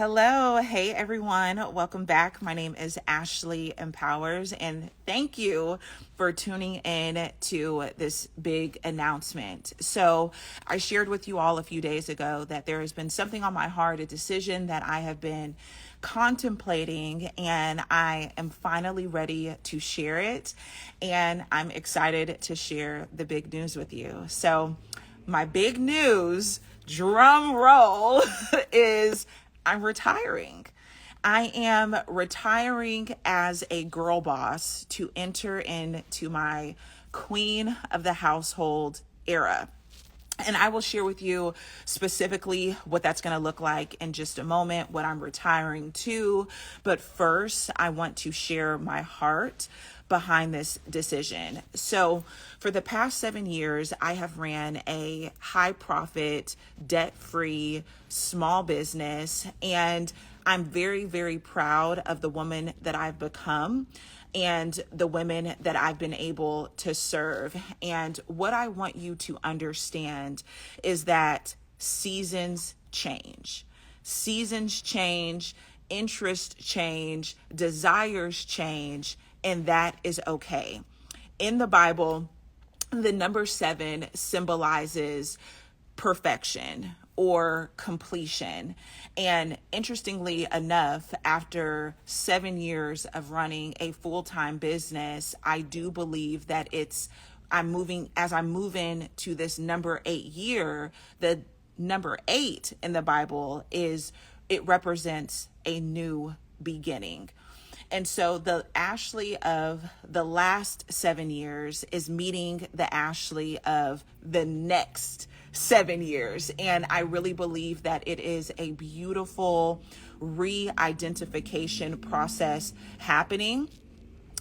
Hello. Hey, everyone. Welcome back. My name is Ashley Empowers, and thank you for tuning in to this big announcement. So, I shared with you all a few days ago that there has been something on my heart, a decision that I have been contemplating, and I am finally ready to share it. And I'm excited to share the big news with you. So, my big news, drum roll, is I'm retiring. I am retiring as a girl boss to enter into my queen of the household era. And I will share with you specifically what that's going to look like in just a moment, what I'm retiring to. But first, I want to share my heart behind this decision. So, for the past 7 years, I have ran a high profit, debt free small business, and I'm very, very proud of the woman that I've become and the women that I've been able to serve. And what I want you to understand is that seasons change. Seasons change, interests change, desires change, and that is okay. In the Bible, the number 7 symbolizes perfection or completion. And interestingly enough, after 7 years of running a full-time business, I do believe that I'm moving into this number 8 year. The number 8 in the Bible it represents a new beginning. And so the Ashley of the last 7 years is meeting the Ashley of the next 7 years. And I really believe that it is a beautiful re-identification process happening.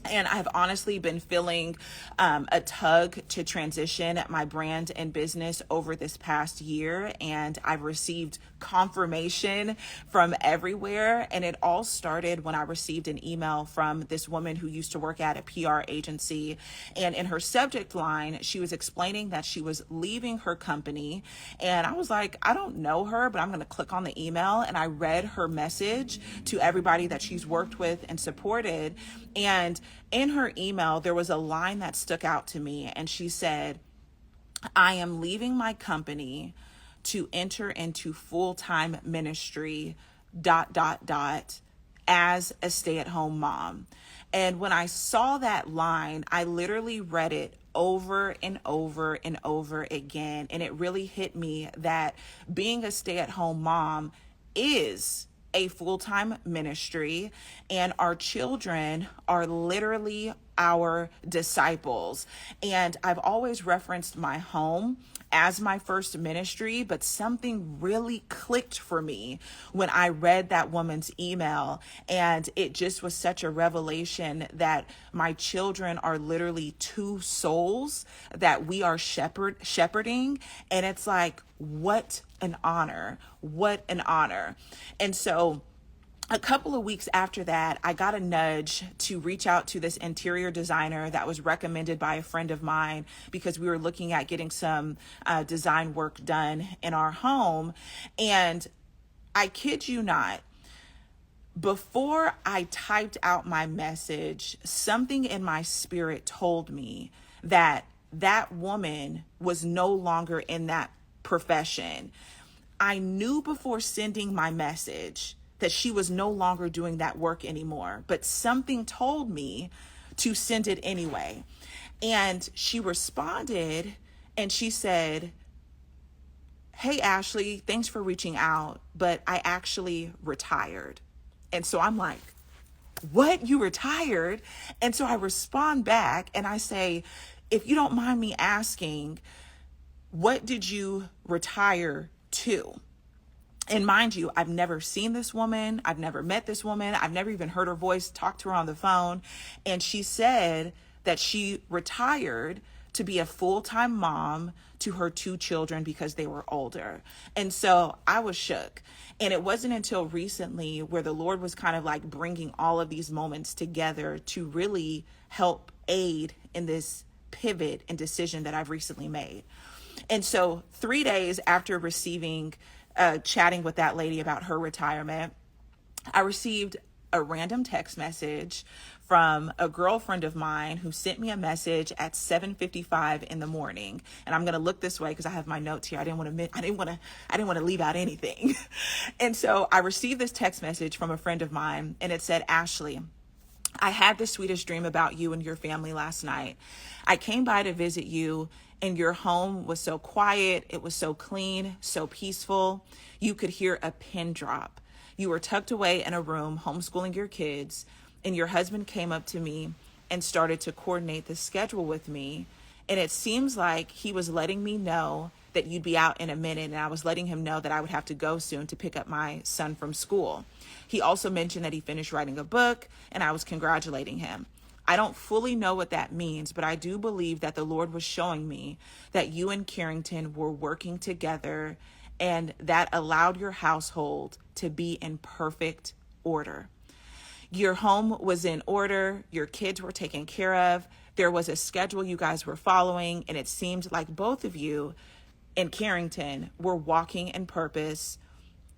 And I've honestly been feeling a tug to transition my brand and business over this past year. And I've received confirmation from everywhere. And it all started when I received an email from this woman who used to work at a PR agency. And in her subject line, she was explaining that she was leaving her company. And I was like, I don't know her, but I'm going to click on the email. And I read her message to everybody that she's worked with and supported. And in her email, there was a line that stuck out to me, and she said, I am leaving my company to enter into full-time ministry, as a stay-at-home mom. And when I saw that line, I literally read it over and over and over again. And it really hit me that being a stay-at-home mom is a full-time ministry, and our children are literally our disciples. And I've always referenced my home as my first ministry, but something really clicked for me when I read that woman's email. And it just was such a revelation that my children are literally two souls that we are shepherding. And it's like, what an honor. What an honor. And so a couple of weeks after that, I got a nudge to reach out to this interior designer that was recommended by a friend of mine because we were looking at getting some design work done in our home. And I kid you not, before I typed out my message, something in my spirit told me that that woman was no longer in that profession. I knew before sending my message that she was no longer doing that work anymore, but something told me to send it anyway. And she responded and she said, hey, Ashley, thanks for reaching out, but I actually retired. And so I'm like, what? You retired? And so I respond back and I say, if you don't mind me asking, what did you retire to? And mind you, I've never seen this woman. I've never met this woman. I've never even heard her voice, talked to her on the phone. And she said that she retired to be a full-time mom to her 2 children because they were older. And so I was shook. And it wasn't until recently where the Lord was kind of like bringing all of these moments together to really help aid in this pivot and decision that I've recently made. And so 3 days after chatting with that lady about her retirement, I received a random text message from a girlfriend of mine who sent me a message at 7:55 in the morning. And I'm going to look this way because I have my notes here. I didn't want to leave out anything. And so I received this text message from a friend of mine, and it said, "Ashley, I had this Swedish dream about you and your family last night. I came by to visit you, and your home was so quiet. It was so clean, so peaceful. You could hear a pin drop. You were tucked away in a room homeschooling your kids, and your husband came up to me and started to coordinate the schedule with me. And it seems like he was letting me know that you'd be out in a minute, and I was letting him know that I would have to go soon to pick up my son from school. He also mentioned that he finished writing a book, and I was congratulating him. I don't fully know what that means, but I do believe that the Lord was showing me that you and Carrington were working together, and that allowed your household to be in perfect order. Your home was in order, your kids were taken care of, there was a schedule you guys were following, and it seemed like both of you and Carrington were walking in purpose,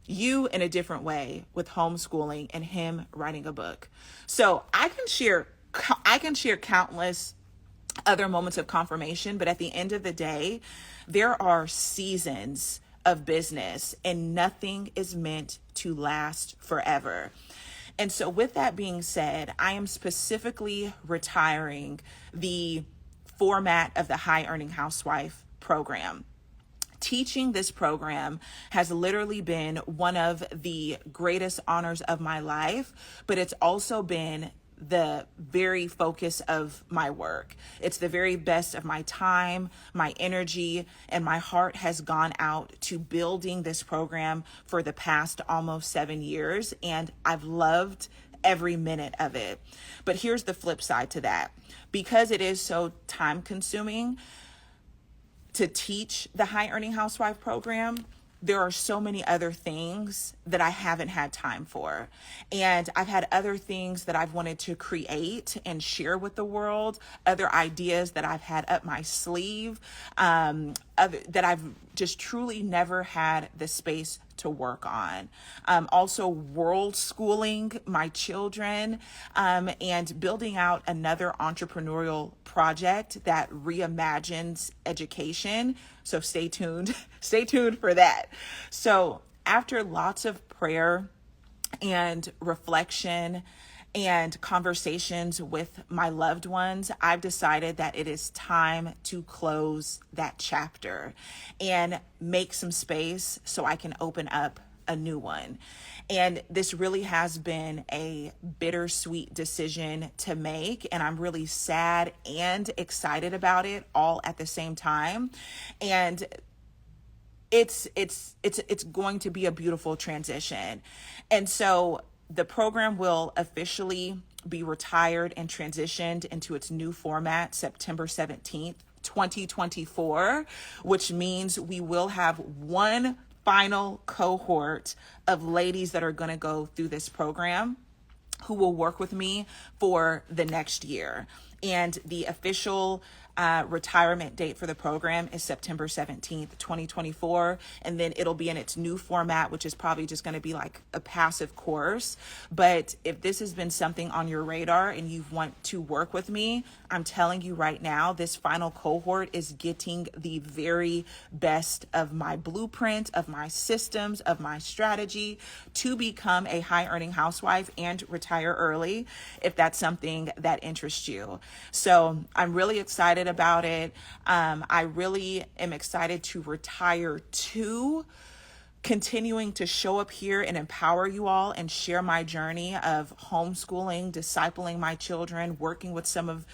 you in a different way with homeschooling and him writing a book." So I can share countless other moments of confirmation, but at the end of the day, there are seasons of business and nothing is meant to last forever. And so with that being said, I am specifically retiring the format of the High Earning Housewife program. Teaching this program has literally been one of the greatest honors of my life, but it's also been the very focus of my work. It's the very best of my time, my energy, and my heart has gone out to building this program for the past almost 7 years, and I've loved every minute of it. But here's the flip side to that. Because it is so time consuming to teach the High Earning Housewife program, there are so many other things that I haven't had time for. And I've had other things that I've wanted to create and share with the world, other ideas that I've had up my sleeve, that I've just truly never had the space to work on. Also world schooling my children, and building out another entrepreneurial project that reimagines education. So stay tuned for that. So after lots of prayer and reflection and conversations with my loved ones, I've decided that it is time to close that chapter and make some space so I can open up a new one. And this really has been a bittersweet decision to make, and I'm really sad and excited about it all at the same time. And it's going to be a beautiful transition. And so the program will officially be retired and transitioned into its new format September 17th, 2024, which means we will have one final cohort of ladies that are going to go through this program who will work with me for the next year. And the official retirement date for the program is September 17th, 2024. And then it'll be in its new format, which is probably just going to be like a passive course. But if this has been something on your radar and you want to work with me, I'm telling you right now, this final cohort is getting the very best of my blueprint, of my systems, of my strategy to become a high earning housewife and retire early, if that's something that interests you. So I'm really excited about it. I really am excited to retire to continuing to show up here and empower you all and share my journey of homeschooling, discipling my children, working with some of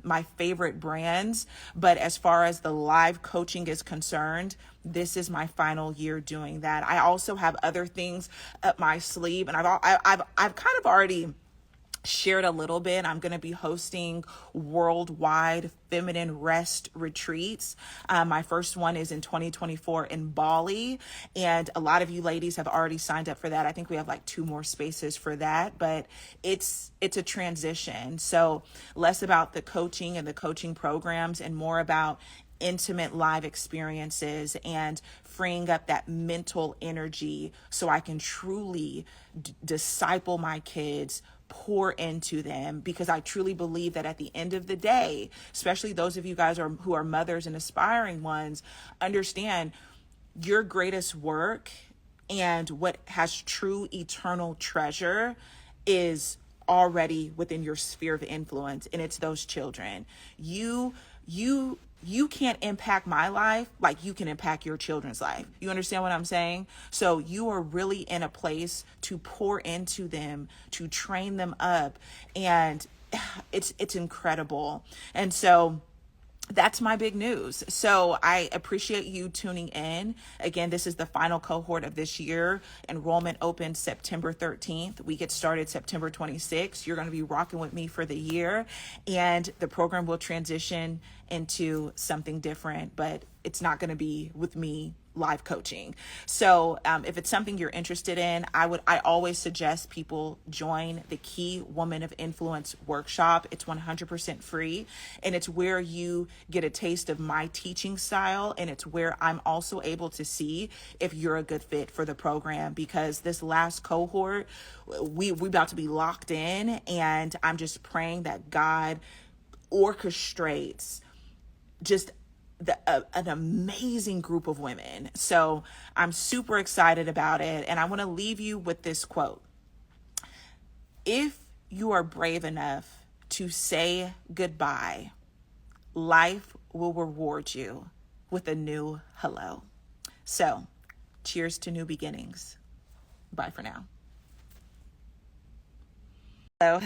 my favorite brands. But as far as the live coaching is concerned, this is my final year doing that. I also have other things up my sleeve, and I've kind of already shared a little bit. I'm going to be hosting worldwide feminine rest retreats. My first one is in 2024 in Bali, and a lot of you ladies have already signed up for that. I think we have like 2 more spaces for that, but it's a transition. So less about the coaching and the coaching programs and more about intimate live experiences and freeing up that mental energy so I can truly disciple my kids, pour into them, because I truly believe that at the end of the day, especially those of you guys who are mothers and aspiring ones, understand your greatest work and what has true eternal treasure is already within your sphere of influence, and it's those children. You can't impact my life like you can impact your children's life. You understand what I'm saying? So you are really in a place to pour into them, to train them up, and it's incredible. And so that's my big news. So I appreciate you tuning in. Again, this is the final cohort of this year. Enrollment opens September 13th. We get started September 26th. You're going to be rocking with me for the year, and the program will transition into something different, but it's not going to be with me live coaching. So if it's something you're interested in, I always suggest people join the Key Woman of Influence workshop. It's 100% free, and it's where you get a taste of my teaching style, and it's where I'm also able to see if you're a good fit for the program, because this last cohort, we about to be locked in, and I'm just praying that God orchestrates just an amazing group of women. So I'm super excited about it. And I want to leave you with this quote. If you are brave enough to say goodbye, life will reward you with a new hello. So cheers to new beginnings. Bye for now. Hello.